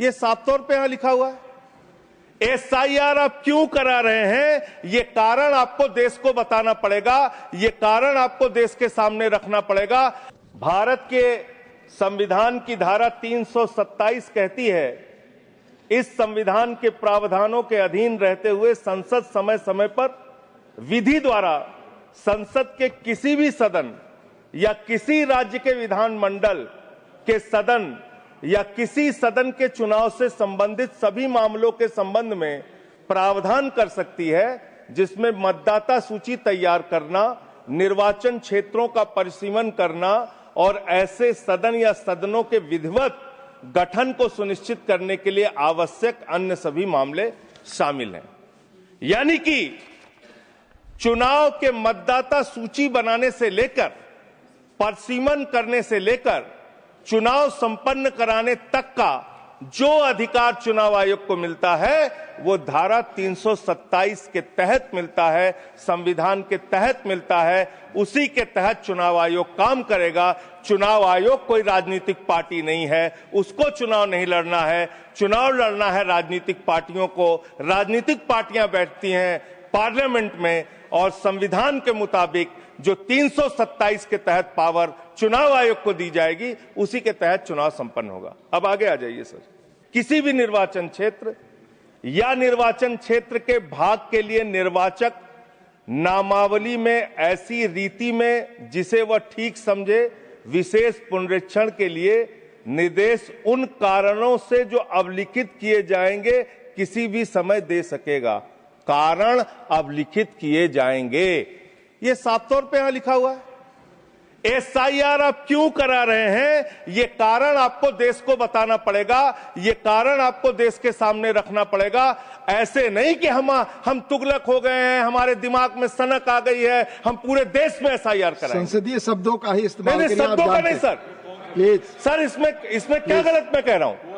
ये साफ तौर पे यहां लिखा हुआ है। एसआईआर आप क्यों करा रहे हैं, ये कारण आपको देश को बताना पड़ेगा, ये कारण आपको देश के सामने रखना पड़ेगा। भारत के संविधान की धारा 327 कहती है, इस संविधान के प्रावधानों के अधीन रहते हुए संसद समय समय पर विधि द्वारा संसद के किसी भी सदन या किसी राज्य के विधानमंडल के सदन या किसी सदन के चुनाव से संबंधित सभी मामलों के संबंध में प्रावधान कर सकती है, जिसमें मतदाता सूची तैयार करना, निर्वाचन क्षेत्रों का परिसीमन करना और ऐसे सदन या सदनों के विधिवत गठन को सुनिश्चित करने के लिए आवश्यक अन्य सभी मामले शामिल हैं। यानी कि चुनाव के मतदाता सूची बनाने से लेकर, परिसीमन करने से लेकर, चुनाव संपन्न कराने तक का जो अधिकार चुनाव आयोग को मिलता है वो धारा 327 के तहत मिलता है, संविधान के तहत मिलता है। उसी के तहत चुनाव आयोग काम करेगा। चुनाव आयोग कोई राजनीतिक पार्टी नहीं है, उसको चुनाव नहीं लड़ना है। चुनाव लड़ना है राजनीतिक पार्टियों को। राजनीतिक पार्टियां बैठती हैं पार्लियामेंट में और संविधान के मुताबिक जो 327 के तहत पावर चुनाव आयोग को दी जाएगी, उसी के तहत चुनाव संपन्न होगा। अब आगे आ जाइए सर। किसी भी निर्वाचन क्षेत्र या निर्वाचन क्षेत्र के भाग के लिए निर्वाचक नामावली में ऐसी रीति में जिसे वह ठीक समझे विशेष पुनरीक्षण के लिए निर्देश उन कारणों से जो अवलिखित किए जाएंगे किसी भी समय दे सकेगा। कारण अवलिखित किए जाएंगे, ये साफ तौर पे यहां लिखा हुआ है। एसआईआर आप क्यों करा रहे हैं, ये कारण आपको देश को बताना पड़ेगा, ये कारण आपको देश के सामने रखना पड़ेगा। ऐसे नहीं कि हम तुगलक हो गए हैं, हमारे दिमाग में सनक आ गई है, हम पूरे देश में एसआईआर कराएंगे। संसदीय शब्दों का ही इस्तेमाल नहीं, शब्दों का नहीं सर। प्लीज सर इसमें क्या गलत मैं कह रहा हूं?